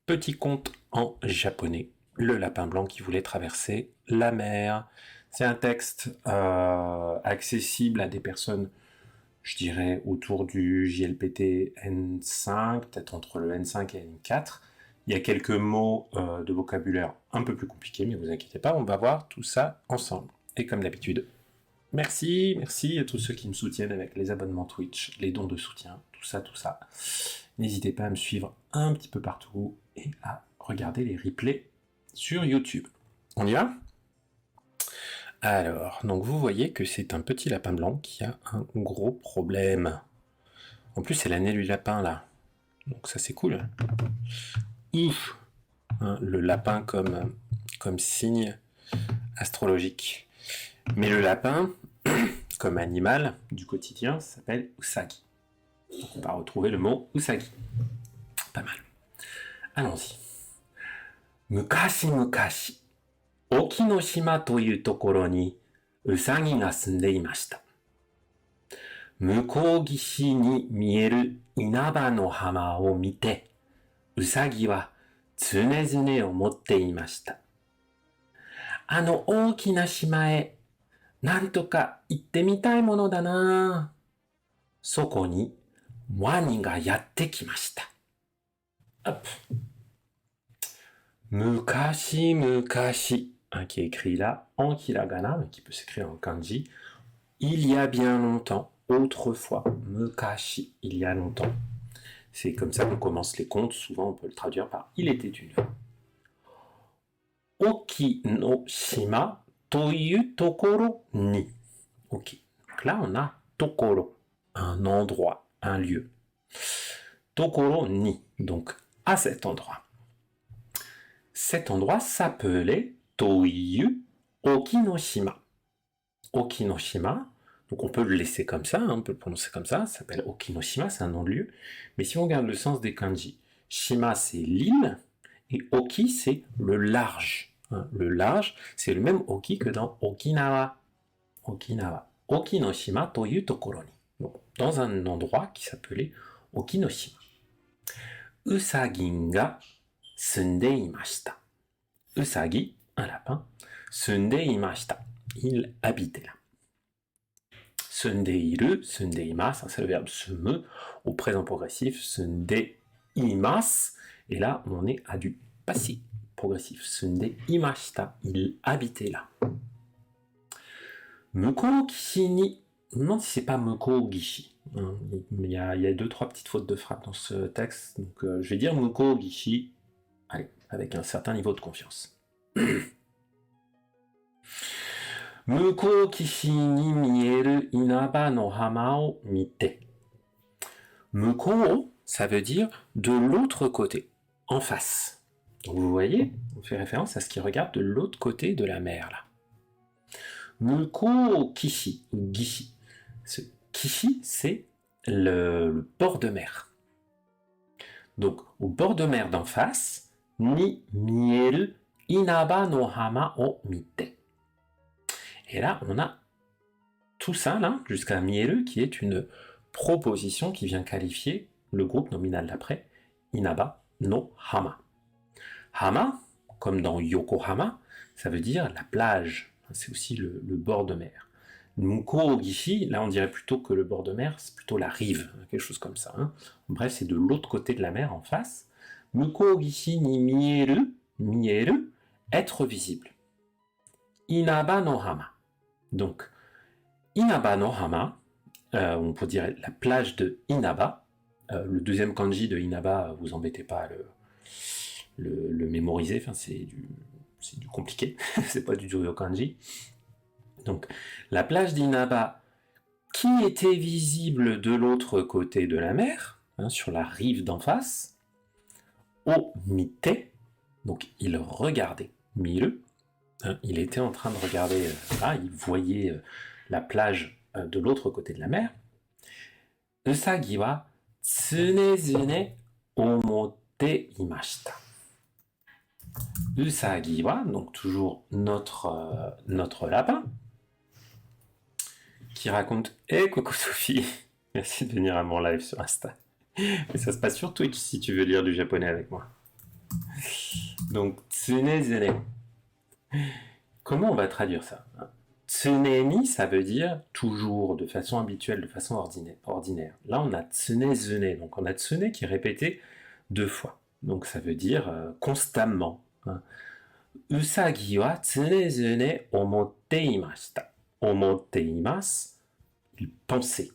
Petit conte en japonais. Le lapin blanc qui voulait traverser la mer. C'est un texte accessible à des personnes, je dirais, autour du JLPT N5, peut-être entre le N5 et N4. Il y a quelques mots de vocabulaire un peu plus compliqués, mais vous inquiétez pas, on va voir tout ça ensemble. Et comme d'habitude, merci à tous ceux qui me soutiennent avec les abonnements Twitch, les dons de soutien, tout ça. N'hésitez pas à me suivre un petit peu partout et à regarder les replays sur YouTube. On y va ? Alors, donc vous voyez que c'est un petit lapin blanc qui a un gros problème. En plus, c'est l'année du lapin là. Donc ça c'est cool. Ouf, hein, le lapin comme signe astrologique. Mais le lapin, comme animal du quotidien, s'appelle Usagi. Donc on va retrouver le mot Usagi. Pas mal. Allons-y. Mukashi, Okinoshima というところにウサギが住んでいました。向こう岸に見える稲葉の浜を見て、ウサギは常々思っていました。あの大きな島へなんとか行ってみたいものだな。そこにワニがやってきました。Mukashi, hein, qui est écrit là en hiragana, mais qui peut s'écrire en kanji. Il y a bien longtemps, autrefois, Mukashi, il y a longtemps. C'est comme ça qu'on commence les contes, souvent on peut le traduire par il était une fois. Okinoshima toyu tokoro ni. Ok, donc là on a tokoro, un endroit, un lieu. Tokoro ni, donc à cet endroit. Cet endroit s'appelait Toiyu Okinoshima. Okinoshima, donc on peut le laisser comme ça, hein, on peut le prononcer comme ça s'appelle Okinoshima, c'est un nom de lieu. Mais si on regarde le sens des kanji, Shima c'est l'île, et Oki c'est le large. Hein, le large, c'est le même Oki que dans Okinawa. Okinawa. Okinoshima Toyu Tokoro ni. Donc, dans un endroit qui s'appelait Okinoshima. Usagi ga sunde imashita. Usagi, un lapin, sunde imashita. Il habitait là. Sundeiru, sundeimasu, c'est le verbe sumu, au présent progressif, sundeimasu, et là on est à du passé progressif. Sundeimashita, il habitait là. Mukou gishi ni, je me demande si c'est pas Mukou gishi. Il y a 2-3 petites fautes de frappe dans ce texte, donc je vais dire Mukou gishi, allez, avec un certain niveau de confiance. Mukou gishi ni mieru inaba no hama o mite. Mukou, ça veut dire de l'autre côté, en face. Donc vous voyez, on fait référence à ce qui regarde de l'autre côté de la mer là. Mukou kishi, gishi. Ce kishi, c'est le bord de mer. Donc, au bord de mer d'en face, ni mieru inaba no hama o mite. Et là, on a tout ça, là, jusqu'à mieru, qui est une proposition qui vient qualifier le groupe nominal d'après, inaba no hama. Hama, comme dans Yokohama, ça veut dire la plage. C'est aussi le bord de mer. Mukou gishi, là on dirait plutôt que le bord de mer, c'est plutôt la rive, quelque chose comme ça. Hein. Bref, c'est de l'autre côté de la mer, en face. Mukou gishi ni mieru, être visible. Inaba no hama. Donc, Inaba no hama, on peut dire la plage de Inaba. Le deuxième kanji de Inaba, vous embêtez pas à le mémoriser, enfin c'est du compliqué, c'est pas du Juryo kanji. Donc, la plage d'Inaba, qui était visible de l'autre côté de la mer, hein, sur la rive d'en face, o mite, donc il regardait, miru, hein, il était en train de regarder, là, il voyait la plage de l'autre côté de la mer. Usagi wa tsunezune omotte imashita. Usagi wa, donc toujours notre lapin, qui raconte « Hey, coucou Sophie, merci de venir à mon live sur Insta. » Mais ça se passe sur Twitch si tu veux lire du japonais avec moi. Donc, tsunezune. Comment on va traduire ça? Tsuneni, ça veut dire toujours, de façon habituelle, de façon ordinaire. Là, on a tsunezune. Donc, on a tsune qui est répété 2 fois. Donc, ça veut dire constamment. Usagi wa tsunezune omotte imashita. Omotte imasu, il pensait.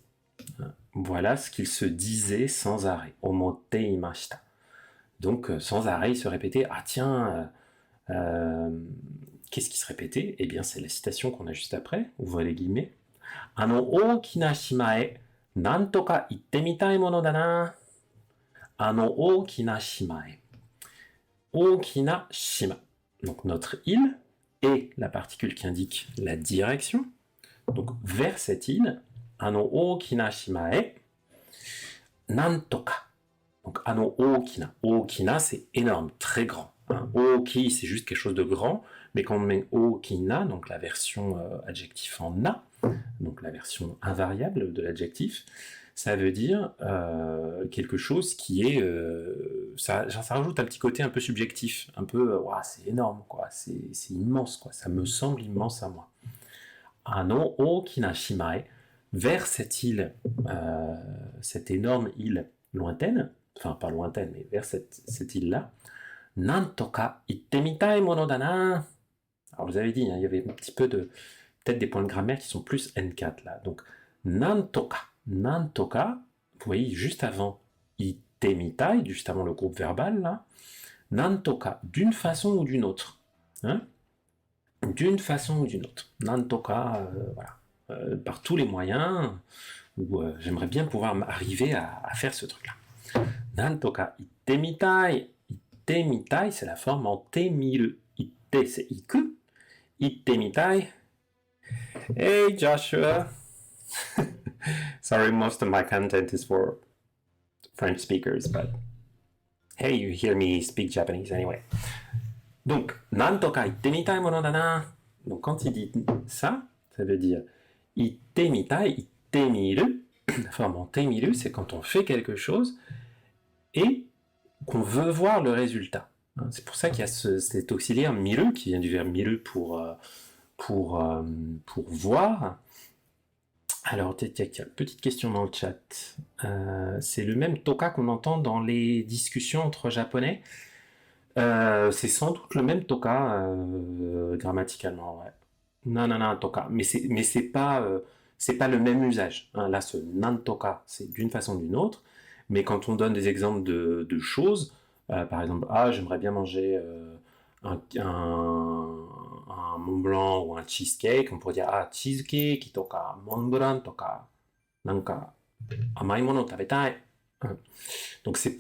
Voilà ce qu'il se disait sans arrêt. Omotte imashita. Donc, sans arrêt, il se répétait, ah tiens, qu'est-ce qui se répétait? Eh bien, c'est la citation qu'on a juste après, ouvrez les guillemets. Ookina shima e, nantoka itte mitai mono da na. Ookina shima e. Ookina shima. Donc, notre île, et la particule qui indique la direction. Donc, vers cette île, ookina shima e, nantoka. Donc, ookina. Ookina, c'est énorme, très grand. Oki, c'est juste quelque chose de grand, mais quand on met okina, donc la version adjectif en na, donc la version invariable de l'adjectif, ça veut dire quelque chose qui est... ça rajoute un petit côté un peu subjectif, un peu, c'est énorme, quoi, c'est immense, quoi, ça me semble immense à moi. Okina shimae, vers cette île, cette énorme île lointaine, enfin pas lointaine, mais vers cette île-là, nantoka itte mitai mono da na. Alors vous avez dit, il y avait un petit peu de, peut-être des points de grammaire qui sont plus N4 là. Donc nantoka, nantoka, vous voyez juste avant itte mitai, juste avant le groupe verbal là, nantoka, d'une façon ou d'une autre. D'une façon ou d'une autre. Nantoka, voilà. Par tous les moyens, où j'aimerais bien pouvoir arriver à faire ce truc-là. Nantoka itte mitai. Itte mitai, c'est la forme en te miru. Itte, c'est iku. Itte mitai. Hey Joshua. Sorry, most of my content is for French speakers, but hey, you hear me speak Japanese anyway. Donc, nantoka itte mitai mono da na. Donc, quand il dit ça, ça veut dire itte mitai, itte miru. La forme en te miru, c'est quand on fait quelque chose et qu'on veut voir le résultat. C'est pour ça qu'il y a cet auxiliaire miru, qui vient du verbe miru pour voir. Alors, petite question dans le chat. C'est le même toka qu'on entend dans les discussions entre japonais. C'est sans doute le même toka grammaticalement, ouais. Non, toka. Mais c'est pas le même usage. Là, ce nantoka, c'est d'une façon ou d'une autre. Mais quand on donne des exemples de choses, par exemple, j'aimerais bien manger un Mont Blanc ou un cheesecake, on pourrait dire cheesecake toka, Mont Blanc toka, nanka, amai mono tabetai. Donc c'est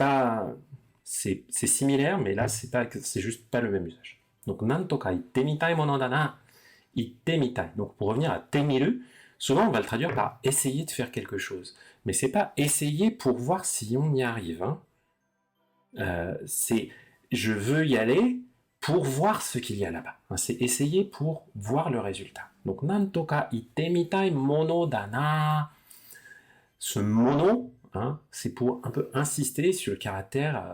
similaire, mais là c'est juste pas le même usage. Donc nantoka itte mitai mono da na, itte mitai. Donc pour revenir à temiru, souvent on va le traduire par essayer de faire quelque chose. Mais c'est pas essayer pour voir si on y arrive. C'est je veux y aller pour voir ce qu'il y a là-bas. C'est essayer pour voir le résultat. Donc nantoka itte mitai mono da na. Ce mono, c'est pour un peu insister sur le caractère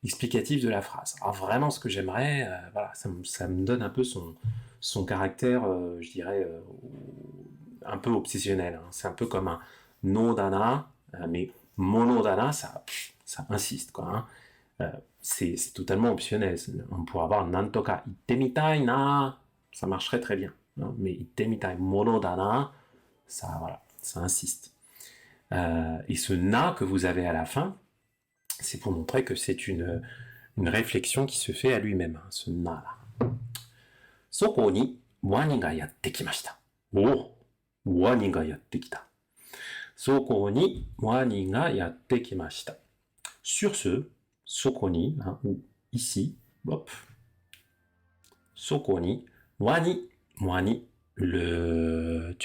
explicatif de la phrase. Alors vraiment ce que j'aimerais, voilà, ça me donne un peu son caractère, je dirais, un peu obsessionnel. C'est un peu comme un no dana, mais mono dana, ça insiste, quoi. C'est totalement optionnel. On pourrait avoir nantoka itte mitai na, ça marcherait très bien. Mais itte mitai mono dana, ça insiste. Et ce na que vous avez à la fin, c'est pour montrer que c'est une réflexion qui se fait à lui-même, ce na là. Soko ni wani ga yatte kimashita. Wani ga yatte kita. Soko ni wani ga yatte kimashita. Sur ce, soko ni, ou ici, hop. Soko ni wani, le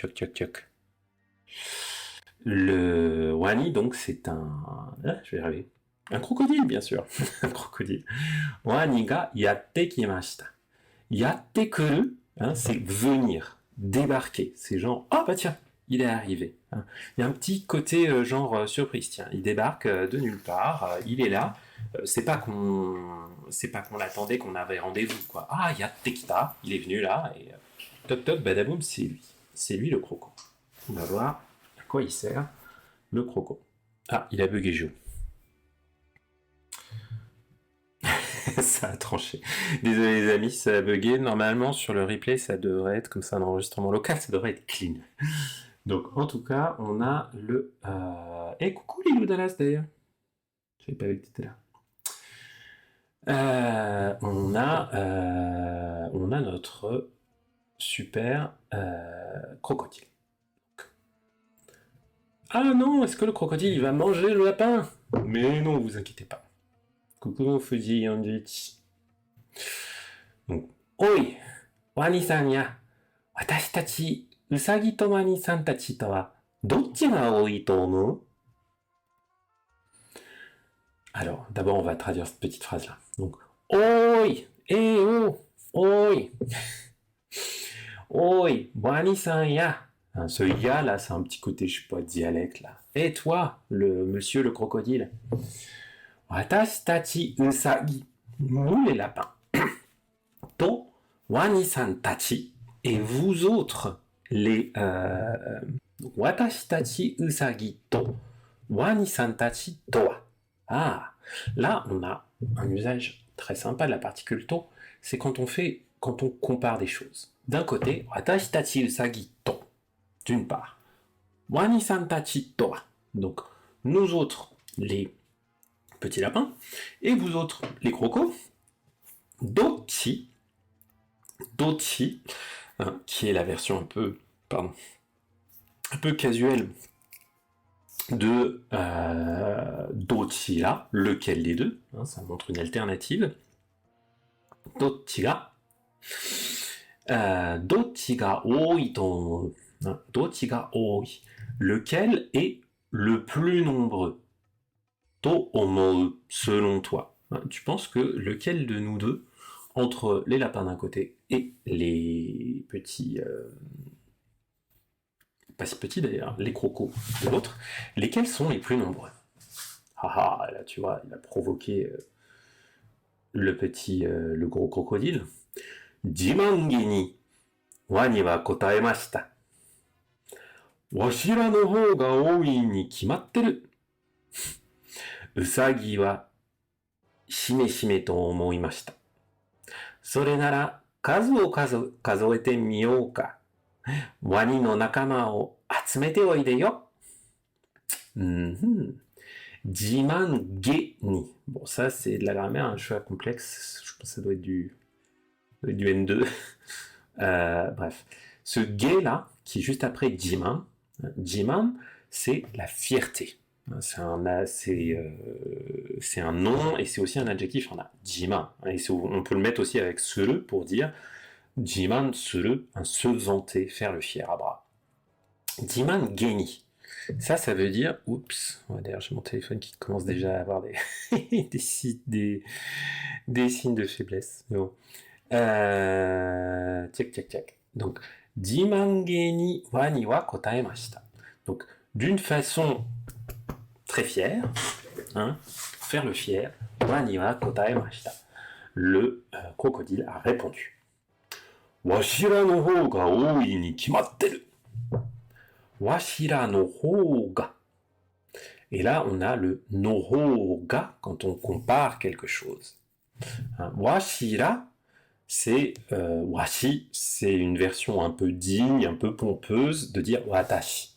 le wani, donc c'est je vais y arriver. Un crocodile, bien sûr. Un crocodile. Wani ga yatte kimashita. Yatte kuru, c'est venir, débarquer. C'est genre, tiens, il est arrivé. Il y a un petit côté genre surprise. Tiens, il débarque de nulle part, il est là. C'est pas qu'on c'est pas qu'on l'attendait, qu'on avait rendez-vous, quoi. Ah, il y a Tekita, il est venu là, et toc toc, badaboum, c'est lui. C'est lui le croco. On va voir à quoi il sert, le croco. Ah, il a bugué Joe. Ça a tranché. Désolé les amis, ça a bugué. Normalement, sur le replay, ça devrait être comme ça, un enregistrement local, ça devrait être clean. Donc, en tout cas, on a le... coucou Lilou Dallas, d'ailleurs. Je savais pas vu que tu étais là. On a notre super crocodile. Ah non, est-ce que le crocodile, il va manger le lapin? Mais non, vous inquiétez pas. Coucou Fuji Yanjichi. Donc, Oi, Wani-san ya, watashi tachi, usagi to Wani-san tachi to wa, dochi ga oi to omou? Alors, d'abord, on va traduire cette petite phrase-là. Donc, Oi, eh oh, Oi, Oi, Wani-san ya. Hein, ce ya, là, c'est un petit côté, je sais pas, dialecte, là. Et toi, le monsieur le crocodile? Watashi tachi usagi, nous les lapins. To Wani-san tachi, et vous autres, les Watashi tachi usagi to Wani-san tachi to wa. Ah, là on a un usage très sympa de la particule to, c'est quand on compare des choses. D'un côté, Watashi tachi usagi to, d'une part, Wani-san tachi to wa, donc nous autres les petits lapins, et vous autres les crocos, dochi, hein, qui est la version un peu casuelle de Dochira, lequel des deux, hein, ça montre une alternative. Dochira. Dochiga oi to, hein, Dochiga oi, lequel est le plus nombreux? To omou, selon toi. Hein, tu penses que lequel de nous deux, entre les lapins d'un côté et les petits pas si petits d'ailleurs, les crocos de l'autre, lesquels sont les plus nombreux? Ah, là tu vois, il a provoqué le gros crocodile. Jimangi ni wani wa kotaemashita. Washira no hou ga oi ni kimatteru. Usagi wa shime shime to omoimashita. Sore nara kazu o kazoete miyou ka. Wani no nakama o atsumete oide yo. Jiman-ge ni. Bon, ça, c'est de la grammaire, un choix complexe. Je pense que ça doit être du N2. Bref. Ce ge là, qui est juste après jiman, c'est la fierté. C'est un nom et c'est aussi un adjectif. On a jiman. Et on peut le mettre aussi avec suru pour dire jiman suru, se vanter, faire le fier à bras. Jiman geni. Ça veut dire, oups, d'ailleurs j'ai mon téléphone qui commence déjà à avoir des signes de faiblesse. Bon. Tchac. Donc, Jimangeni wani wa kotaemashita. Donc, d'une façon très fière, hein, faire le fier, wani wa kotaemashita. Le crocodile a répondu. Washira no hou ga oi ni kimatteru. Washira no hou ga. Et là, on a le no hou ga quand on compare quelque chose. Hein, washira, c'est washi, c'est une version un peu digne, un peu pompeuse de dire watashi.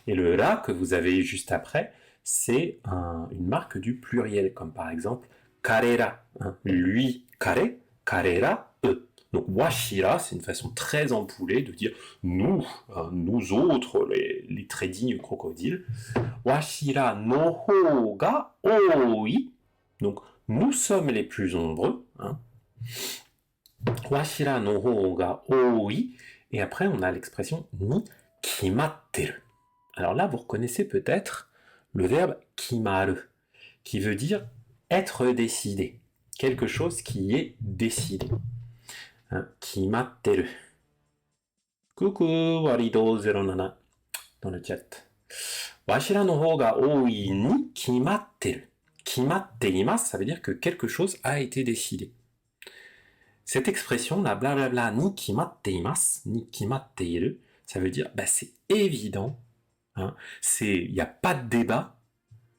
Et le ra que vous avez juste après, c'est une marque du pluriel, comme par exemple karera, hein, lui, kare, karera, eux. Donc washira, c'est une façon très empoulée de dire nous, nous autres, les très dignes crocodiles. Washira no hou ga oi. Donc nous sommes les plus nombreux. Hein. Washira no hou ga oi. Et après on a l'expression ni kimatteru. Alors là vous reconnaissez peut-être le verbe kimaru, qui veut dire être décidé. Quelque chose qui est décidé. Kimatteru. Coucou, Warido07 dans le chat. Washira no hou ga oi ni kimatteru. kimatteimasu, ça veut dire que quelque chose a été décidé. Cette expression, la blablabla ni kimatteimasu, ni kimatteiru, ça veut dire c'est évident, hein, il n'y a pas de débat,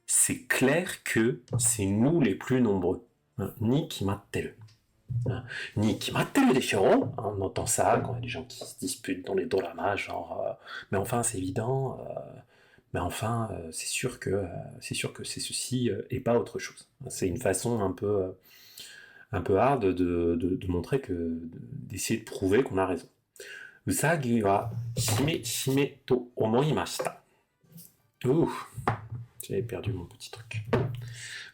c'est clair que c'est nous les plus nombreux. Hein, ni kimatteru. Hein, ni kimatteru desho. On entend ça quand il y a des gens qui se disputent dans les doramas, genre mais enfin c'est évident, mais enfin c'est sûr que c'est ceci et pas autre chose. C'est une façon un peu hard de montrer d'essayer de prouver qu'on a raison. Usagi wa shime shime to omoimashita. Ouh, j'avais perdu mon petit truc.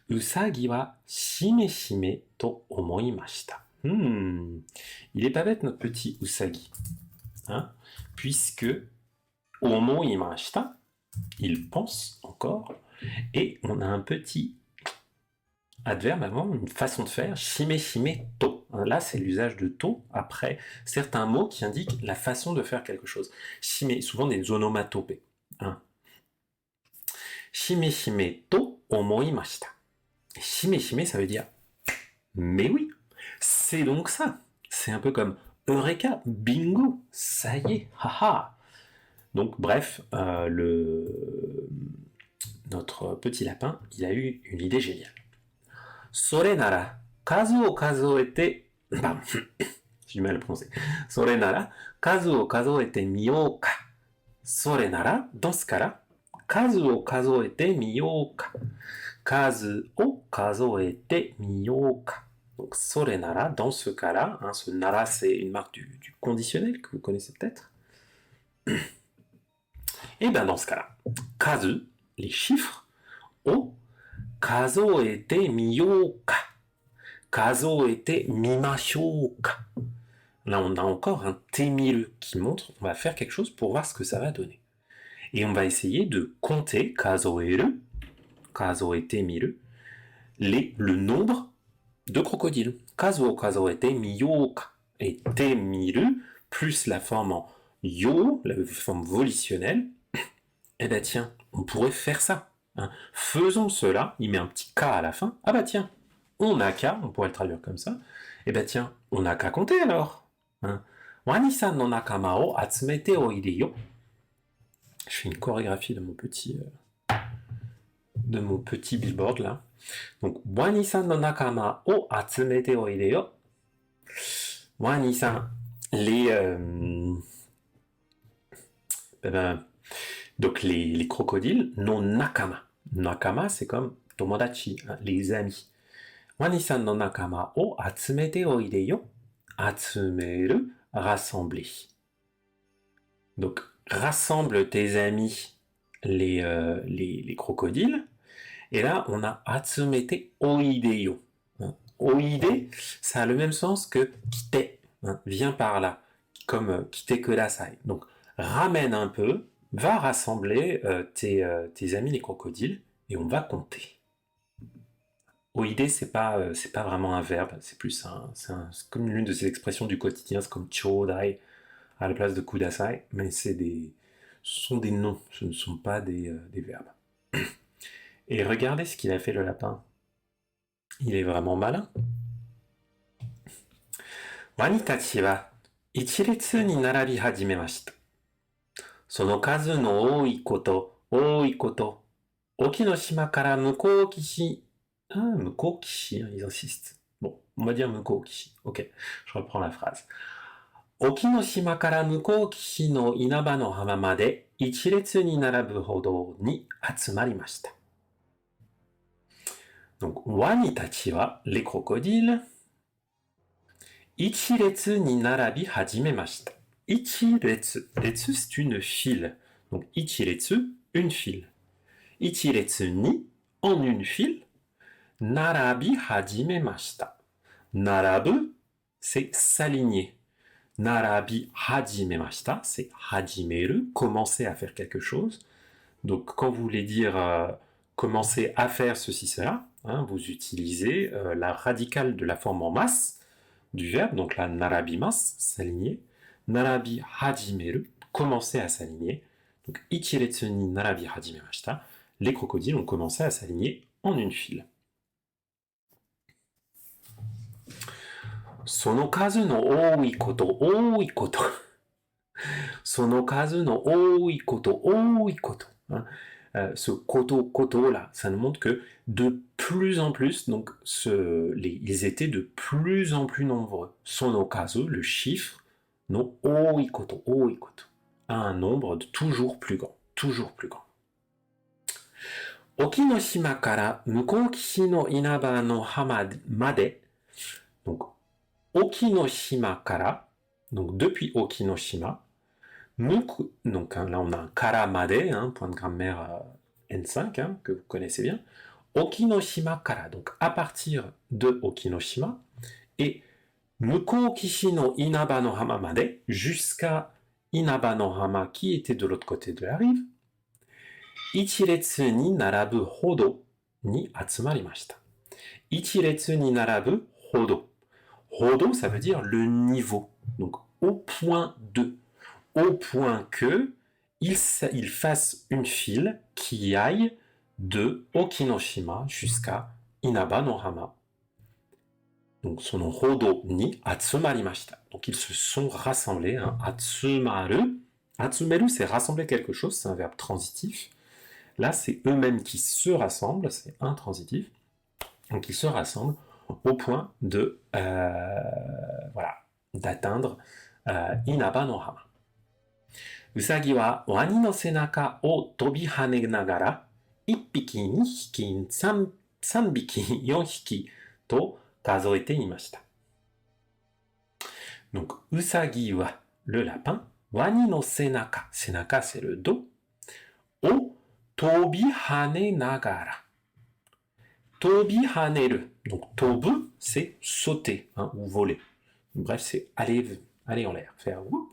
Usagi wa shime shime to omoimashita. Il est pas bête notre petit Usagi. Hein, puisque omoimashita, il pense encore, et on a un petit adverbe avant, une façon de faire, shime shime to. Là, c'est l'usage de to après certains mots qui indiquent la façon de faire quelque chose. Shime, souvent des onomatopées. Hein. Shime shime to omoimashita. Shime shime, ça veut dire mais oui, c'est donc ça. C'est un peu comme Eureka, bingo, ça y est, haha. Donc bref, notre petit lapin, il a eu une idée géniale. Sore nara, kazu o kazoete... Pardon, j'ai du mal à le prononcer. Sore nara, kazu o kazoete miyou ka. Sore nara, dans ce cas-là, kazu o kazoete miyou ka. Kazu o kazoete miyou ka. Donc, sore nara, dans ce cas-là, hein, ce nara, c'est une marque du conditionnel que vous connaissez peut-être. Et bien, dans ce cas-là, kazu, les chiffres, o kazoete miyou ka. Kazoete mimashou ka. Là, on a encore un témile qui montre on va faire quelque chose pour voir ce que ça va donner. Et on va essayer de compter kazoeru, kazoete miru, le nombre de crocodiles. Kazu o kazoete miyou ka. Et te miru, plus la forme en yo, la forme volitionnelle, eh ben tiens, on pourrait faire ça. Hein. Faisons cela, il met un petit K à la fin. Ah bah tiens, on n'a qu'à, on pourrait le traduire comme ça. Eh ben tiens, on n'a qu'à compter alors. Hein. Wani-san no nakama o atsumete oide yo. Je fais une chorégraphie de mon petit billboard là. Donc, Wani-san no nakama o atsumete oide yo. Wani-san, donc les crocodiles, non nakama. Nakama, c'est comme tomodachi, hein, les amis. Wani-san no nakama o atsumete oide yo. Atsumeru, rassembler. Donc, rassemble tes amis, les crocodiles. Et là, on a atsumete oide yo. Hein. Oide, ça a le même sens que kite. Hein, viens par là, comme kite kudasai. Donc, ramène un peu, va rassembler tes amis les crocodiles, et on va compter. Oide, c'est pas vraiment un verbe, c'est plus c'est comme l'une de ces expressions du quotidien, c'est comme chodai à la place de kudasai, mais ce sont des noms, ce ne sont pas des verbes. Et regardez ce qu'il a fait le lapin. Il est vraiment malin. Wani tachi wa ichiretsu ni narabi hajimemashita. Sono kazu no oi koto, oki no shima kara mukou kishi. Ah, mukou kishi, ils insistent. Bon, on va dire mukou kishi. Ok, je reprends la phrase. Oki no shima kara mukou kishi no inaba no hama made ichiretsu ni narabu hodo ni atsumarimashita. Donc, wani tachi wa, les crocodiles, ichiretsu ni narabi hajimemashita. Ichiretsu. Retsu, c'est une file. Donc, ichiretsu, une file. Ichiretsu ni, en une file. Narabi hajimemashita. Narabu, c'est s'aligner. Narabi hajimemashita, c'est hajimeru, commencer à faire quelque chose. Donc, quand vous voulez dire commencer à faire ceci, cela, hein, vous utilisez la radicale de la forme en masse du verbe, donc la narabimasu, s'aligner. Narabi hajimeru, commencer à s'aligner. Donc, ichiretsu ni narabi hajimemashita, les crocodiles ont commencé à s'aligner en une file. sono kazu no ooi koto, ooi koto. Sono kazu no ooi koto, ooi koto. Hein. Ce koto, koto là, ça nous montre que de plus en plus, donc ils étaient de plus en plus nombreux. Sono kazu, le chiffre, no ooi koto, à un nombre de toujours plus grand, toujours plus grand. Oki no shima kara mukou kishi no inaba no hama made. Donc, Oki no shima kara, donc depuis Oki no shima, donc hein, là on a un kara made, hein, point de grammaire N5, hein, que vous connaissez bien. Okinoshima kara, donc à partir de Okinoshima, et Mukou kishi no inaba no hama made, jusqu'à Inaba no hama qui était de l'autre côté de la rive, ichiretsu ni narabu hodo ni atsumarimashita. Ichiretsu ni narabu hodo. Hodo, ça veut dire le niveau, donc au point de. Au point que il fasse une file qui aille de Okinoshima jusqu'à Inaba no hama. Donc son nom Hodo ni Atsumarimashita. Donc ils se sont rassemblés. Hein. Atsumaru. Atsumeru, c'est rassembler quelque chose, c'est un verbe transitif. Là, c'est eux-mêmes qui se rassemblent, c'est intransitif. Donc ils se rassemblent au point de voilà, d'atteindre Inaba no hama. Usagi wa wani no senaka o tobihane nagara 1匹2匹3匹4匹と数えていました。Donc usagi wa le lapin, wani no senaka, senaka c'est le dos, o tobihane nagara. Tobihaneru, donc tobu c'est sauter hein, ou voler. Bref c'est aller en l'air, faire whoop.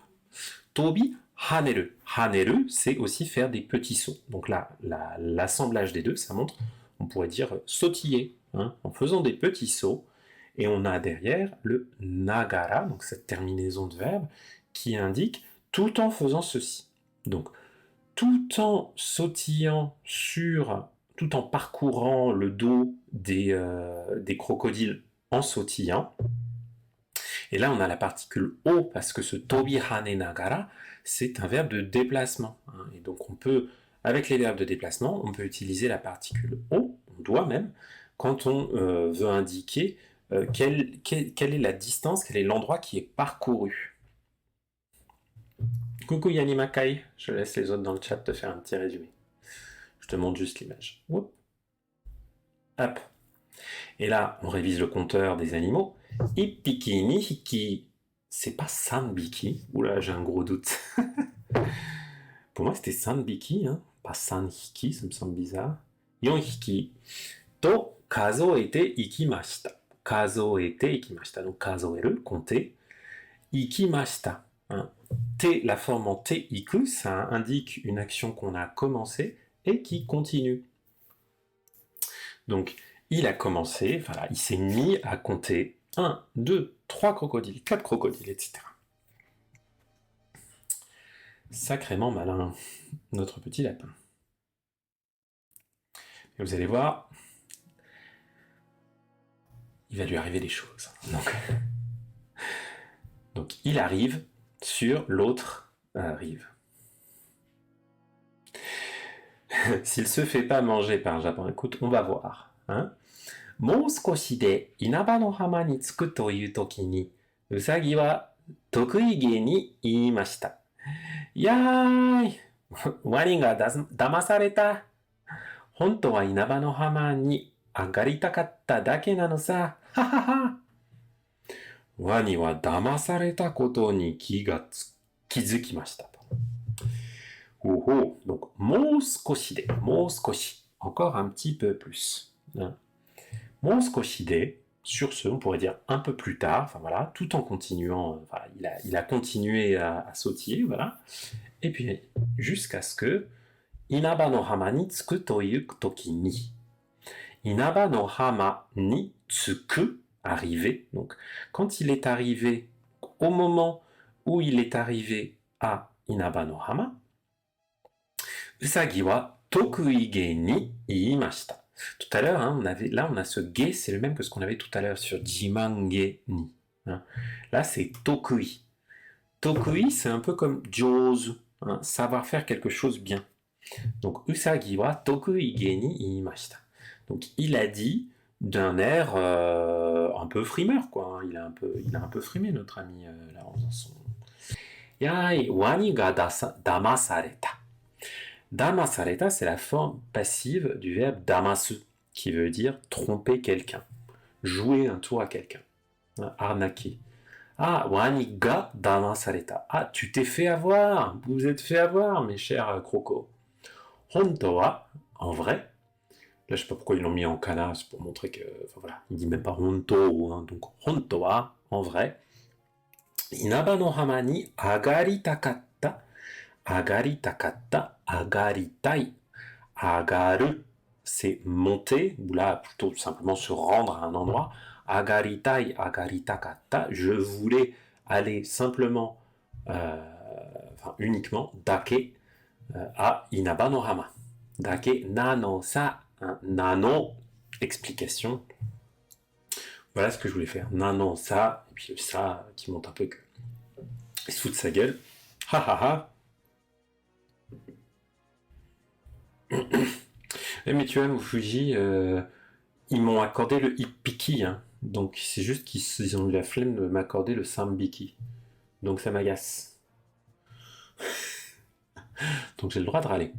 Tobi haneru. Haneru, c'est aussi faire des petits sauts. Donc là, l'assemblage des deux, ça montre, on pourrait dire sautiller, hein, en faisant des petits sauts. Et on a derrière le nagara, donc cette terminaison de verbe, qui indique tout en faisant ceci. Donc, tout en sautillant tout en parcourant le dos des crocodiles en sautillant. Et là, on a la particule o, parce que ce tobihane nagara, c'est un verbe de déplacement. Hein. Et donc, avec les verbes de déplacement, on peut utiliser la particule o, on doit même, quand on veut indiquer quelle est la distance, quel est l'endroit qui est parcouru. Coucou Yanni Makai, je laisse les autres dans le chat te faire un petit résumé. Je te montre juste l'image. Hop. Et là, on révise le compteur des animaux. Ippiki, nihiki, c'est pas sanbiki. Oula, j'ai un gros doute. Pour moi, c'était sanbiki, hein, pas sanhiki, ça me semble bizarre. Yonhiki, to kazoete ikimashita. Kazoete ikimashita, donc kazoeru, compter. Ikimashita, hein. T, la forme en te iku, ça indique une action qu'on a commencée et qui continue. Donc, il a commencé, voilà, il s'est mis à compter 1, 2, 3 crocodiles, 4 crocodiles, etc. Sacrément malin, notre petit lapin. Et vous allez voir, il va lui arriver des choses. Donc il arrive sur l'autre rive. S'il se fait pas manger par un Japon, écoute, on va voir. Hein. もう少しで稲葉の浜に着くという時に、うさぎは得意げに言いました。やーい、ワニが騙された。本当は稲葉の浜に上がりたかっただけなのさ。ははは。ワニは騙されたことに気づきました。Oh oh, donc もう少しで、もう少し、encore un petit peu plus. Monskoshide, sur ce, on pourrait dire un peu plus tard, enfin voilà, tout en continuant, enfin, il a continué à sautiller, voilà, et puis jusqu'à ce que Inaba no hama ni tsuku toyu toki ni. Inaba no hama ni tsuku, arrivé, donc quand il est arrivé, au moment où il est arrivé à Inaba no hama, Usagi wa tokuige ni iimashita. Tout à l'heure, hein, on a ce ge, c'est le même que ce qu'on avait tout à l'heure sur jimange ni. hein. Là, c'est tokui. Tokui, c'est un peu comme jozu, hein, savoir faire quelque chose bien. Donc, usagi wa tokui ge ni iimashita. Donc, il a dit d'un air un peu frimeur, quoi, hein. Il a un peu frimé, notre ami, là, en faisant son... Yai, wani ga damasareta. Damasareta, c'est la forme passive du verbe damasu, qui veut dire tromper quelqu'un, jouer un tour à quelqu'un, hein, arnaquer. Ah, wani ga damasareta. Ah, tu t'es fait avoir, vous vous êtes fait avoir, mes chers crocos. Honto wa, en vrai. Là, je sais pas pourquoi ils l'ont mis en kana, c'est pour montrer que. Enfin voilà, il dit même pas honto, hein, donc honto wa, en vrai. Inaba no hama ni agaritakatta. Agaritakatta, agaritai. Agaru, c'est monter, ou là plutôt simplement se rendre à un endroit. Agaritai, agaritakata, je voulais aller simplement, enfin uniquement, dake à Inaba no Hama. Dake nano sa, hein, nano, explication. Voilà ce que je voulais faire. Nano sa, et puis le sa qui monte un peu que. Il se fout de sa gueule. Ha ha ha. Mais tu vois, Fuji, ils m'ont accordé le Ippiki, hein. Donc c'est juste qu'ils ont eu la flemme de m'accorder le Sambiki. Donc ça m'agace. Donc j'ai le droit de râler.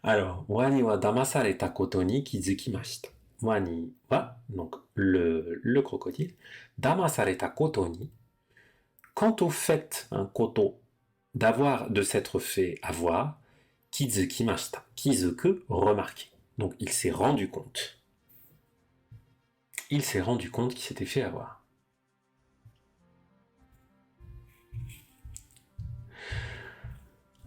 Alors, wani wa damasareta koto ni kizukimashita. Wani wa, donc le crocodile, damasareta koto ni, quant au fait, un koto, de s'être fait avoir, kizukimashita. Kizuku, remarqué. Donc il s'est rendu compte. Il s'est rendu compte qu'il s'était fait avoir.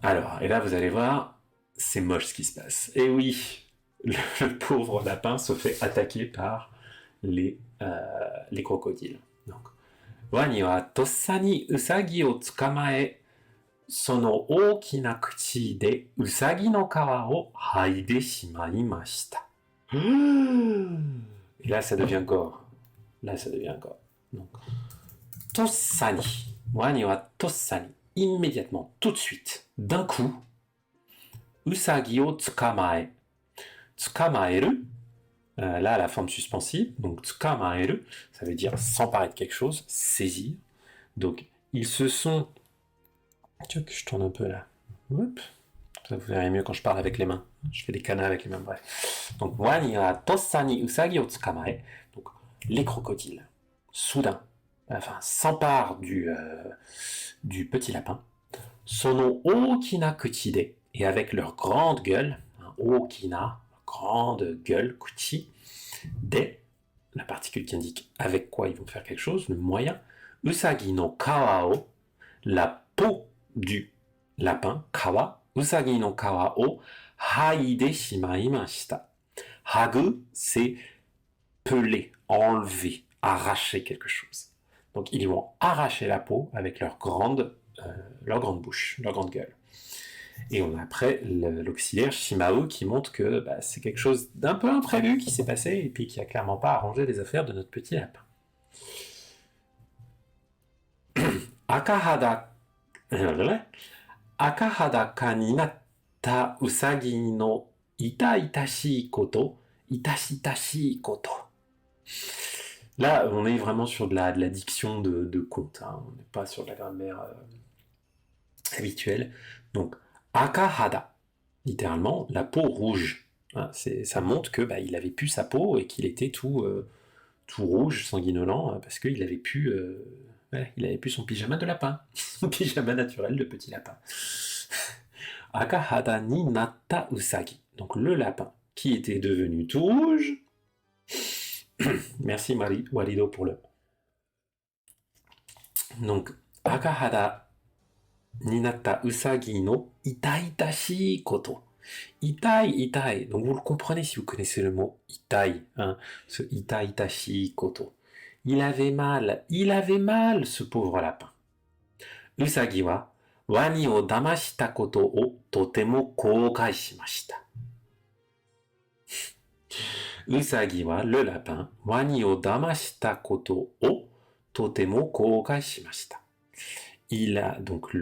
Alors, et là vous allez voir, c'est moche ce qui se passe. Et oui, le pauvre lapin se fait attaquer par les crocodiles. Donc, Wani wa tossa ni usagi o tsukamae, sono ookina kuchi de usagi no kawa o haide shimaimashita. Et là, ça devient gore. Là, ça devient gore. Donc, tossani. Wani wa tossani. Immédiatement, tout de suite, d'un coup, usagi o tsukamae. Tsukamaeru, là, la forme suspensive, donc tsukamaeru, ça veut dire s'emparer de quelque chose, saisir. Donc, ils se sont... Tu vois que je tourne un peu là. Hop. Ça vous verrez mieux quand je parle avec les mains. Je fais des canas avec les mains, bref. Donc, wani wa tossani usagi o tsukamae. Donc, les crocodiles, soudain, enfin, s'emparent du petit lapin. Sono okina kuchi de, et avec leur grande gueule, hein, okina, grande gueule, kuchi, de, la particule qui indique avec quoi ils vont faire quelque chose, le moyen, usagi no kawa o, la peau du lapin, kawa, usagi no kawa o haide shimaimashita. Hagu, c'est peler, enlever, arracher quelque chose. Donc ils vont arracher la peau avec leur grande bouche, leur grande gueule. Et on a après l'auxiliaire Shimao qui montre que c'est quelque chose d'un peu imprévu qui s'est passé et puis qui a clairement pas arrangé les affaires de notre petit lapin. Akahada ka ni natta usagi no itaitashii koto, itashitashii koto. Là, on est vraiment sur de la diction de conte, hein. On n'est pas sur de la grammaire habituelle. Donc, akahada, littéralement, la peau rouge. Hein, ça montre que il avait pu sa peau et qu'il était tout rouge, sanguinolent, parce qu'il avait pu son pyjama de lapin. Son pyjama naturel de petit lapin. Akahada ni natta usagi. Donc, le lapin qui était devenu tout rouge. Merci Walido pour le. Donc, akahada ni natta usagi no itaitashii koto. Itai. Donc, vous le comprenez si vous connaissez le mot itai, hein, ce itaitashii koto. Il avait mal, ce pauvre lapin. Usagi wa wani o damashita koto o totemo koukai shimashita. Usagi wa, le lapin, wani o damashita koto o totemo koukai shimashita. Il a donc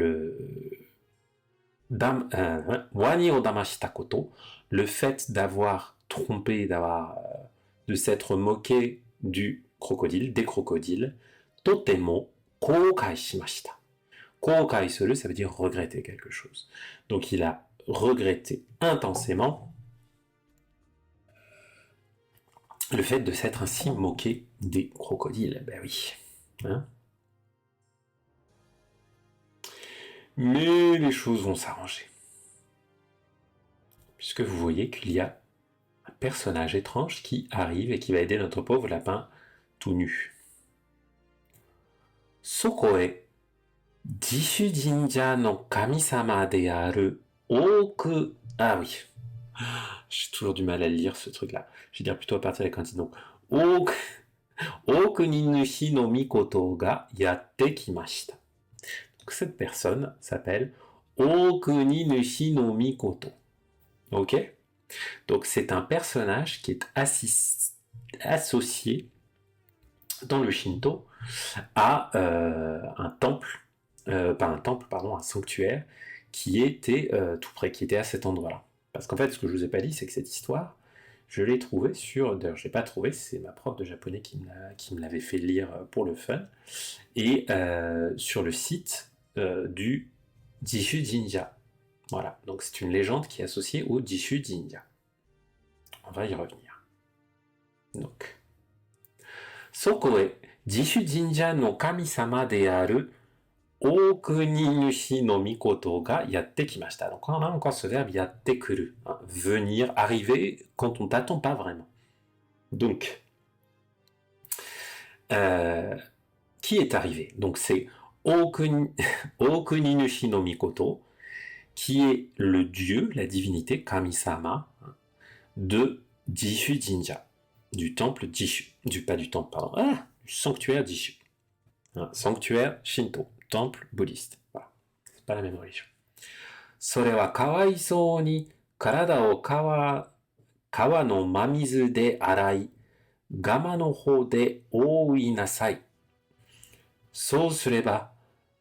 wani o damashita koto, le fait d'avoir trompé, de s'être moqué du crocodile, des crocodiles, totemo koukai shimashita. Koukai suru, ça veut dire regretter quelque chose. Donc il a regretté intensément le fait de s'être ainsi moqué des crocodiles. Ben oui. Hein, mais les choses vont s'arranger. Puisque vous voyez qu'il y a un personnage étrange qui arrive et qui va aider notre pauvre lapin tout nu. Sokoe, Jishu Jinja no Kami-sama de aru Oku... Ah oui. J'ai toujours du mal à lire ce truc-là. Je vais dire plutôt à partir de la quantité. Donc, Okuninushi no Mikoto ga yatte kimashita. Donc, cette personne s'appelle Okuninushi no Mikoto. Ok? Donc, c'est un personnage qui est associé dans le Shinto à un temple, un sanctuaire qui était tout près, qui était à cet endroit-là. Parce qu'en fait, ce que je vous ai pas dit, c'est que cette histoire, je l'ai trouvée sur... D'ailleurs, je l'ai pas trouvée, c'est ma prof de japonais qui me l'avait fait lire pour le fun. Et sur le site du Jishu Jinja. Voilà, donc c'est une légende qui est associée au Jishu Jinja. On va y revenir. Donc, Sokoe, Jishu Jinja no Kami-sama de aru Okuninushi no Mikoto ga yatte kimashita. Donc on a encore ce verbe yatte kuru, hein, venir, arriver quand on t'attend pas vraiment. Donc, qui est arrivé? Donc c'est Okuninushi no Mikoto, qui est le dieu, la divinité, Kami-sama, hein, de Jishu Jinja, du temple Jishu, du sanctuaire Jishu, hein, sanctuaire Shinto, temple bouddhiste. Voilà, c'est pas la même religion. それはかわいそうに体を川の真水で洗い、ガマの方で覆いなさい。そうすれば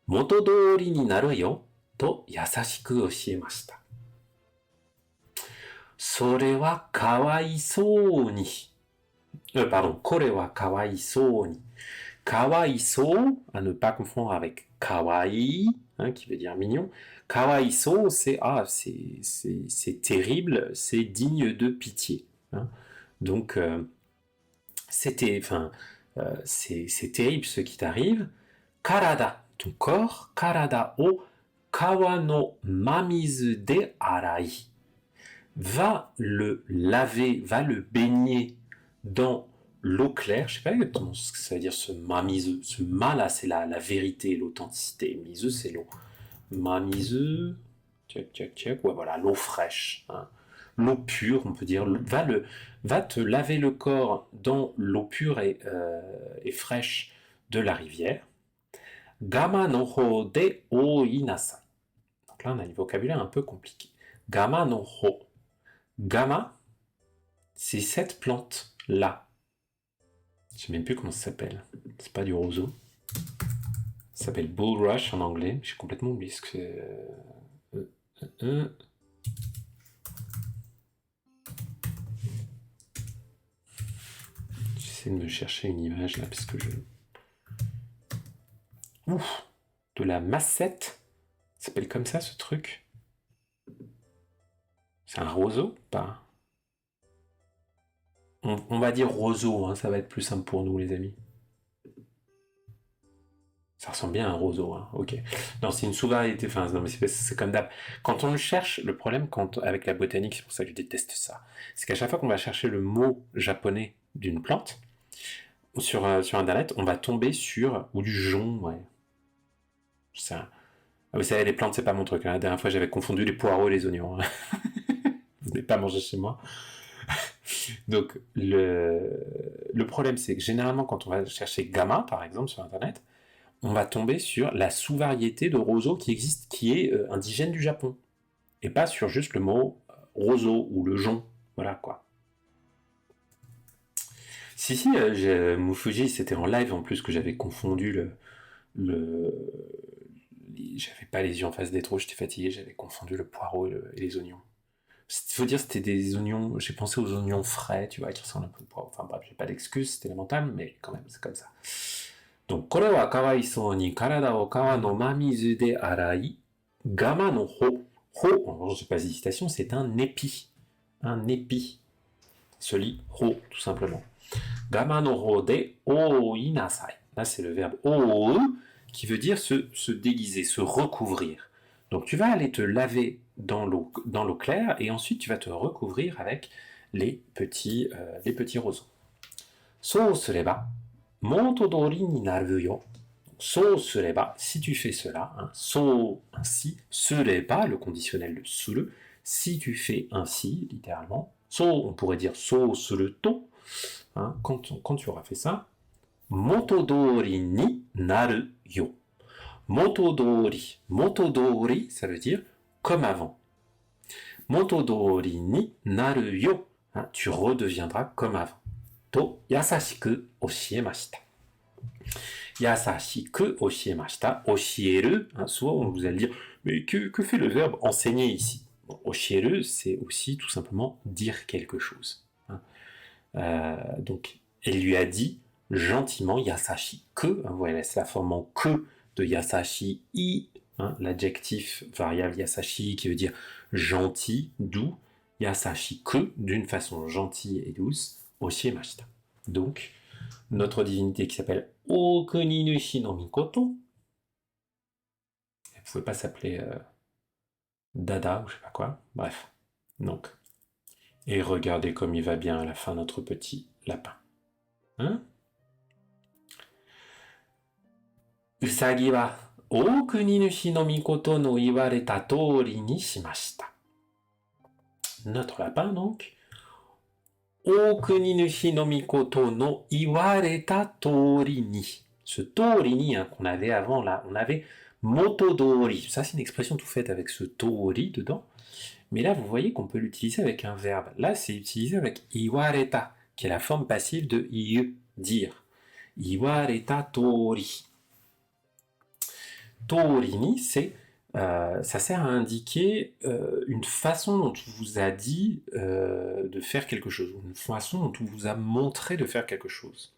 元通りになるよと優しく教えました。それはかわいそうに。これはかわいそうに。Kawaiso, à ne pas confondre avec kawaii, hein, qui veut dire mignon. Kawaiso, c'est terrible, c'est digne de pitié. Hein. Donc, c'est terrible ce qui t'arrive. Karada, ton corps. Karada o kawa no mamizu de arai. Va le laver, va le baigner dans l'eau claire. Je ne sais pas exactement ce que ça veut dire ce mamizu. Ce ma là, c'est la vérité, l'authenticité. Mizu, c'est l'eau. Mamizu, ouais, voilà, l'eau fraîche. Hein. L'eau pure, on peut dire. Va te laver le corps dans l'eau pure et fraîche de la rivière. Gama no ho de oinasai. Donc là, on a un vocabulaire un peu compliqué. Gama no ho. Gama, c'est cette plante-là. Je ne sais même plus comment ça s'appelle. C'est pas du roseau. Ça s'appelle bulrush en anglais. J'ai complètement oublié ce que c'est. J'essaie de me chercher une image là parce que je... Ouf, de la massette. Ça s'appelle comme ça ce truc. C'est un roseau? Pas. On va dire roseau, hein, ça va être plus simple pour nous les amis. Ça ressemble bien à un roseau, hein. Ok. Non, c'est une sous-variété, enfin, non, mais c'est comme d'hab. Quand on le cherche, le problème avec la botanique, c'est pour ça que je déteste ça, c'est qu'à chaque fois qu'on va chercher le mot japonais d'une plante, sur Internet, on va tomber sur... ou du jonc, ouais. Ça... Ah, vous savez, les plantes, c'est pas mon truc. Hein. La dernière fois, j'avais confondu les poireaux et les oignons. Hein. Vous n'avez pas mangé chez moi. Donc, le problème, c'est que généralement, quand on va chercher gamma, par exemple, sur Internet, on va tomber sur la sous-variété de roseau qui existe, qui est indigène du Japon. Et pas sur juste le mot roseau ou le jonc. Voilà, quoi. Si, Mufuji, c'était en live en plus que j'avais confondu le... J'avais pas les yeux en face des trous, j'étais fatigué, j'avais confondu le poireau et les oignons. Il faut dire c'était des oignons, j'ai pensé aux oignons frais, tu vois, qui ressemblent un peu au poireau. Enfin bref, j'ai pas d'excuse, c'était lamentable, mais quand même, c'est comme ça. Donc, これはかわいそうに体を川の真水で洗い、ガマの穂。穂, je sais pas si citation, c'est un épi. Un épi. Se lit ho, tout simplement. Gama no ho de oinasai. Là, c'est le verbe o qui veut dire se déguiser, se recouvrir. Donc, tu vas aller te laver dans l'eau claire et ensuite tu vas te recouvrir avec les petits roseaux. So sureba, montodori ni naru yo. So sureba, si tu fais cela, hein, so ainsi, sureba, le conditionnel de suru, si tu fais ainsi, littéralement, so, on pourrait dire so suruto, hein, quand tu auras fait ça, motodori ni naru yo. Motodori, motodori, ça veut dire comme avant. Motodori ni naru yo, hein, tu redeviendras comme avant. To yasashiku oshiemashita. Yasashiku oshiemashita. Oshieru, hein, souvent on vous allez dire, mais que fait le verbe enseigner ici? Bon, oshieru, c'est aussi tout simplement dire quelque chose. Hein. Donc, elle lui a dit gentiment yasashi-que, hein, voilà, c'est la forme en que de yasashi-i, hein, l'adjectif variable yasashi qui veut dire gentil, doux, yasashi-que, d'une façon gentille et douce, oshiemashita. Donc, notre divinité qui s'appelle Okuninushi no Mikoto, elle ne pouvait pas s'appeler Dada ou je sais pas quoi, bref. Donc, et regardez comme il va bien à la fin notre petit lapin. Hein? Usagi wa Okuninushi no Mikoto no iwareta tori ni shimashita. Notre lapin donc. Okuninushi no Mikoto no iwareta tori ni. Ce tori ni hein, qu'on avait avant là, on avait motodori. Ça c'est une expression tout faite avec ce tori dedans. Mais là, vous voyez qu'on peut l'utiliser avec un verbe. Là, c'est utilisé avec iwareta, qui est la forme passive de iu, dire. Iwareta tori. Tori ni, ça sert à indiquer une façon dont on vous a dit de faire quelque chose, une façon dont on vous a montré de faire quelque chose.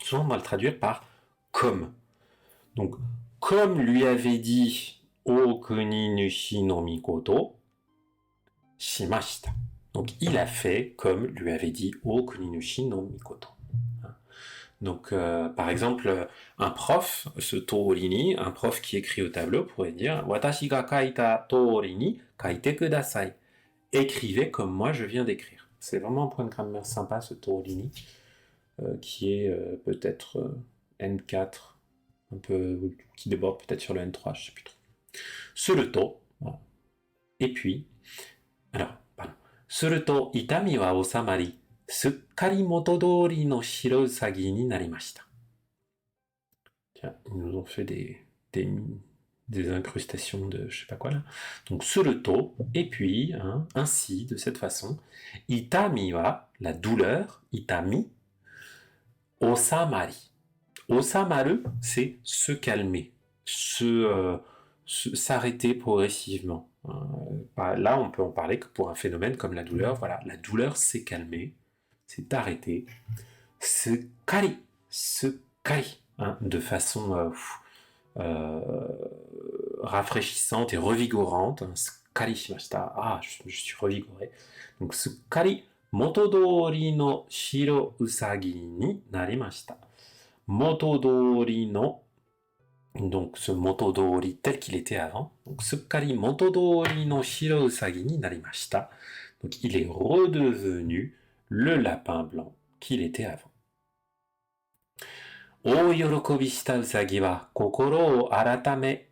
Souvent, on va le traduire par comme. Donc, comme lui avait dit Okuni nushi no Mikoto, shimashita. Donc, il a fait comme lui avait dit Okuninushi no Mikoto. Donc, par exemple, un prof, ce tori ni, un prof qui écrit au tableau pourrait dire Watashi ga kaita tori ni kaite kudasai. Écrivez comme moi je viens d'écrire. C'est vraiment un point de grammaire sympa ce tori ni, qui est peut-être N4, un peu, qui déborde peut-être sur le N3, je sais plus trop. Suruto, voilà. Et puis, alors, pardon. Suruto itami wa osamari, sukkari motodori no shiro usagi ni narimashita. Tiens, ils nous ont fait des incrustations de je sais pas quoi là. Donc, suruto, et puis, hein, ainsi, de cette façon, itami wa, la douleur, itami, osamari. Osamaru, c'est se calmer, s'arrêter progressivement. Là, on peut en parler que pour un phénomène comme la douleur. Voilà, la douleur s'est calmée, s'est arrêtée. Se kari, hein, de façon rafraîchissante et revigorante. Kari shimashita. Ah, je suis revigoré. Donc, se kari motodori no shiro usagi ni narimashita. Motodori no, donc ce motodori tel qu'il était avant, donc sukkari motodori no shiro usagi ni narimashita. Donc il est redevenu le lapin blanc qu'il était avant. O yorokobi shita usagi wa kokoro o aratame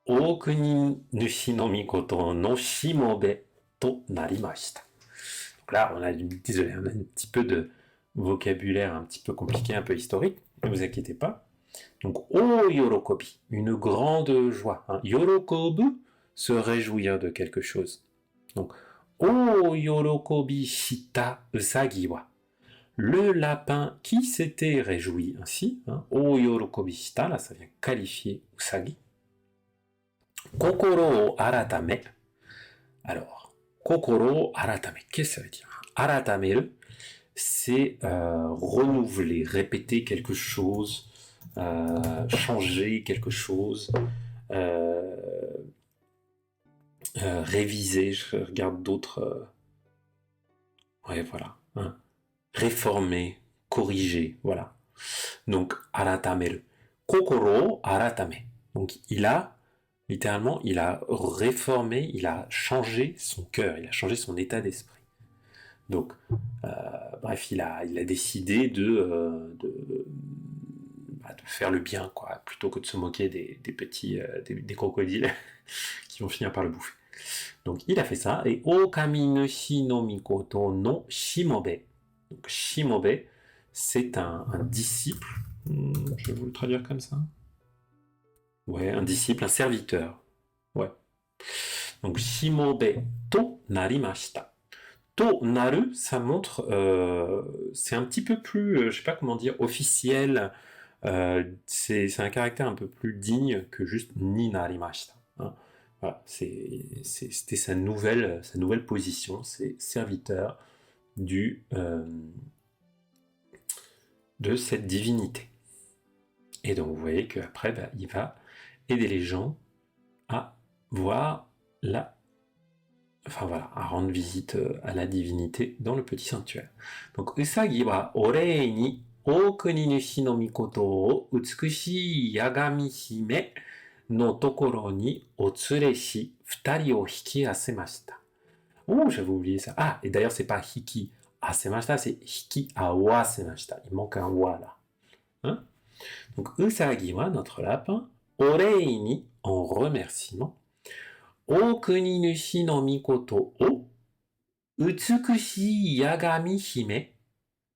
okuni nushi no mikoto no shimobe to narimashita. Donc là, on a un petit peu de vocabulaire un petit peu compliqué, un peu historique, ne vous inquiétez pas. Donc, o yorokobi, une grande joie. Hein. Yorokobu, se réjouir de quelque chose. Donc, o yorokobi shita usagi wa, le lapin qui s'était réjoui ainsi, hein, o yorokobishita, là ça vient qualifier usagi. Kokoro o aratame. Alors, kokoro o aratame, qu'est-ce que ça veut dire? Aratameru, c'est renouveler, répéter quelque chose, changer quelque chose, réviser, je regarde d'autres... ouais, voilà. Hein. Réformer, corriger, voilà. Donc, aratameru. Kokoro aratame. Donc, littéralement, il a réformé, il a changé son cœur, il a changé son état d'esprit. Donc, bref, il a décidé de faire le bien, quoi, plutôt que de se moquer des petits des crocodiles qui vont finir par le bouffer. Donc, il a fait ça. Et Okami Nushi no Mikoto no Shimobe. Donc, Shimobe, c'est un disciple. Je vais vous le traduire comme ça. Ouais, un disciple, un serviteur. Ouais. Donc, Shimobe to narimashita. To naru, ça montre, c'est un petit peu plus, je sais pas comment dire, officiel. C'est un caractère un peu plus digne que juste ni narimashita. Hein. Voilà, c'était sa nouvelle position, c'est serviteur de cette divinité. Et donc vous voyez qu'après, il va aider les gens à voir à rendre visite à la divinité dans le petit sanctuaire. Donc, Usagi wa orei ni Okuni Nushi no Mikoto o utsukushii Yagami Hime no tokoro ni otsure shi futari o hiki asemashita. Oh, j'avais oublié ça. Ah, et d'ailleurs, c'est pas hiki asemashita, c'est hiki awasemashita. Il manque un wa là. Hein? Donc, Usagi wa, notre lapin, orei ni, en remerciement, Okuni Nushi no Mikoto o Utsukushi Yagami Hime.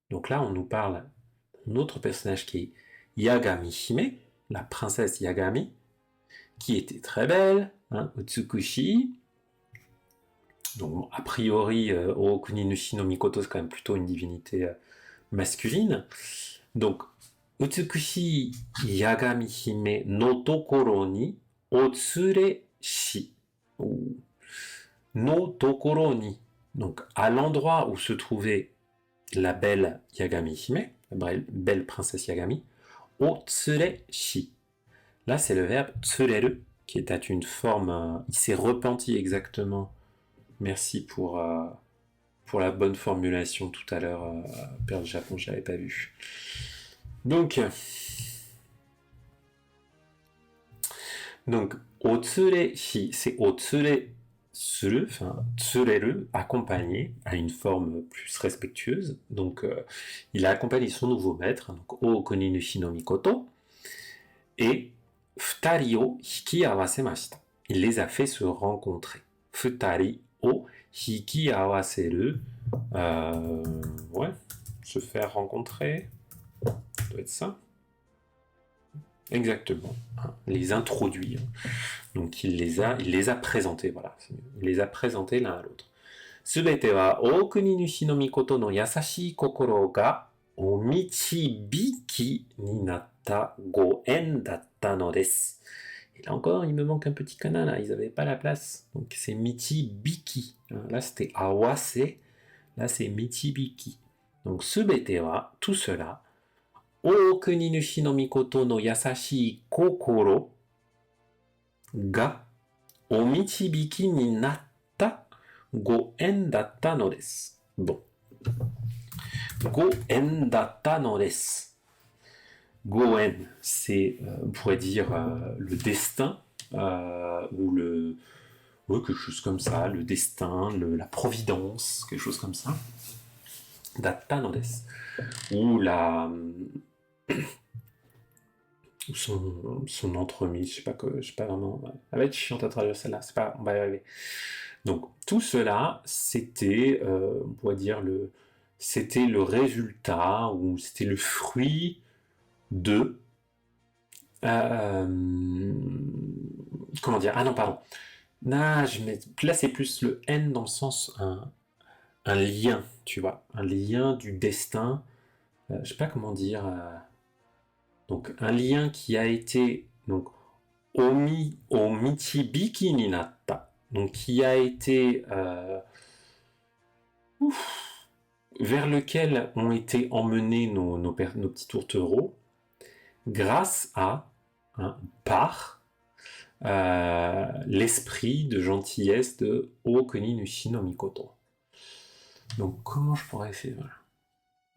Donc là, on nous parle d'un autre personnage qui est Yagami Hime, la princesse Yagami, qui était très belle, hein, Utsukushi. Donc, a priori, Okuni Nushi no Mikoto, c'est quand même plutôt une divinité masculine. Donc, Utsukushi Yagami Hime no tokoro ni otsure shi. No tokoro ni. Donc, à l'endroit où se trouvait la belle Yagami Hime, la belle princesse Yagami, otsure shi. Là, c'est le verbe tsureru, qui est à une forme... il s'est repenti exactement. Merci pour la bonne formulation tout à l'heure. Père de Japon, je l'avais pas vu. Donc, otsure shi, c'est otsure suru, enfin tsureru, accompagné, à une forme plus respectueuse. Donc, il a accompagné son nouveau maître, donc Okuni Nushi no Mikoto, et futari o hiki awasemashita. Il les a fait se rencontrer. Futari o hiki awaseru, ouais, se faire rencontrer, ça doit être ça. Exactement, hein, les introduire. Donc il les a présentés, voilà. Il les a présentés l'un à l'autre. Subete wa Okuni Nushi no Mikoto no yasashii kokoro ga omichibiki ni natta goen datta no desu. Et là encore, il me manque un petit kana, là, ils n'avaient pas la place. Donc c'est michibiki. Là c'était awase, là c'est michibiki. Donc subete wa, tout cela, Okuni Nushi no Mikoto no yasashii kokoro ga omichibiki ni natta goen datta no desu. Bon. Goen datta no desu. Goen, c'est, on pourrait dire, le destin, ou le... ouais, quelque chose comme ça, le destin, la providence, quelque chose comme ça. Datta no desu. Ou son entremise, je sais pas vraiment. Elle va être chiante à traduire celle-là, c'est pas, on va y arriver. Donc tout cela, c'était, on pourrait dire c'était le résultat ou c'était le fruit de, comment dire, ah non pardon, là c'est plus le N dans le sens un lien, tu vois, un lien du destin je sais pas comment dire, donc un lien qui a été donc michibiki ni natta, donc qui a été vers lequel ont été emmenés nos petits tourtereaux grâce à, hein, par l'esprit de gentillesse de Okuni Nushi no Mikoto. Donc comment je pourrais faire, voilà.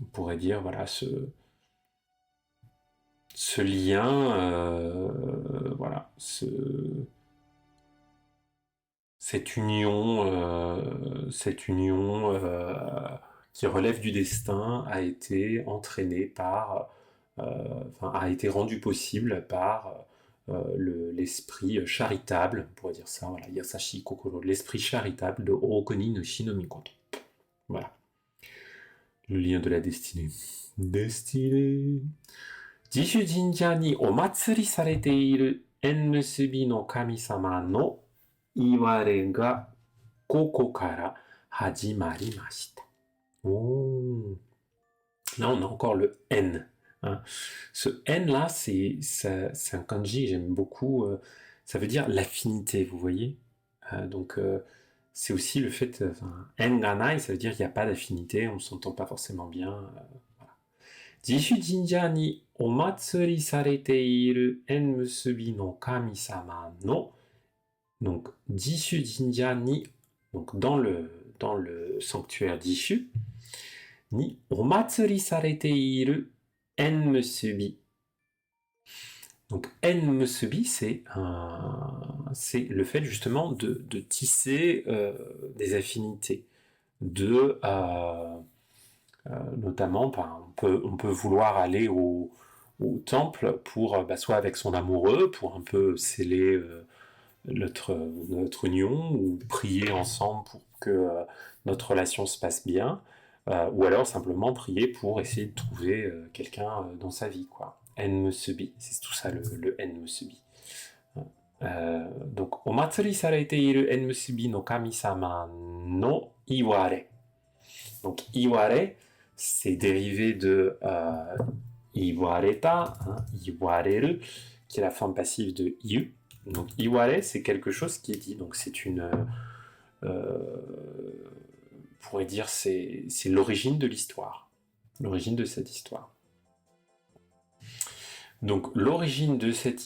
On pourrait dire voilà ce lien, voilà, cette union qui relève du destin a été entraînée par, a été rendue possible par l'esprit charitable, on pourrait dire ça, voilà, Yasashi Kokoro, l'esprit charitable de Okuni no Shinomikoto. Voilà. Le lien de la destinée. Destinée. Jishu Jinja ni omatsuri sarete iru enmusubi no kami-sama no iware ga koko kara hajimarimashita. Oh. Là, on a encore le N. Hein. Ce N-là, c'est un kanji que j'aime beaucoup. Ça veut dire l'affinité, vous voyez. Donc, c'est aussi le fait... N ganai, ça veut dire qu'il n'y a pas d'affinité, on ne s'entend pas forcément bien. Voilà. Jishu jinja ni omatsuri sarete iru enmusubi no kami-sama no. Donc, Jishu jinja ni, donc dans le sanctuaire Jishu, ni omatsuri sarete iru enmusubi. Donc enmusubi, c'est le fait justement de tisser des affinités, notamment, on peut vouloir aller au temple pour soit avec son amoureux, pour un peu sceller notre union, ou prier ensemble pour que notre relation se passe bien, ou alors simplement prier pour essayer de trouver quelqu'un dans sa vie, quoi. Enmusubi, c'est tout ça le enmusubi. Donc, omatsuri sarete iru enmusubi no kami-sama no iware. Donc, iware, c'est dérivé de iwareta, hein, iwareru, qui est la forme passive de iu. Donc, iware, c'est quelque chose qui est dit. Donc, c'est une... on pourrait dire c'est l'origine de l'histoire. L'origine de cette histoire. Donc, l'origine de cette...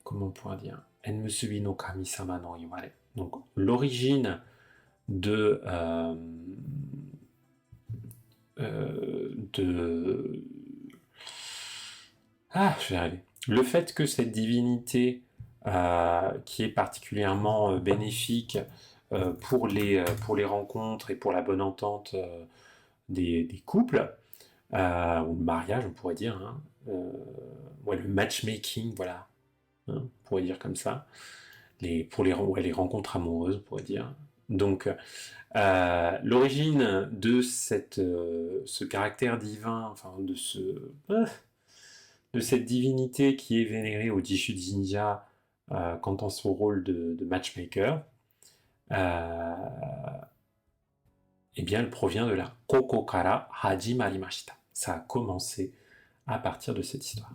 comment on pourrait dire Enmusubi no kami-sama no iware. Donc, l'origine de je vais y arriver. Le fait que cette divinité qui est particulièrement bénéfique pour les rencontres et pour la bonne entente des couples, ou le mariage, on pourrait dire, hein, le matchmaking, voilà, hein, on pourrait dire comme ça, pour les rencontres amoureuses, on pourrait dire. Donc, l'origine de ce caractère divin, enfin de cette divinité qui est vénérée au Jishu Jinja quant à son rôle de matchmaker, eh bien, elle provient de la Koko kara hajimarimashita. Ça a commencé à partir de cette histoire.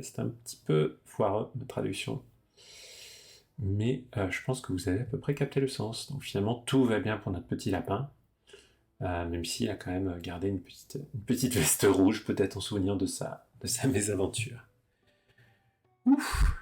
C'est un petit peu foireux, ma traduction. Mais je pense que vous avez à peu près capté le sens. Donc finalement, tout va bien pour notre petit lapin, même s'il a quand même gardé une petite veste rouge, peut-être en souvenir de sa mésaventure. Ouf.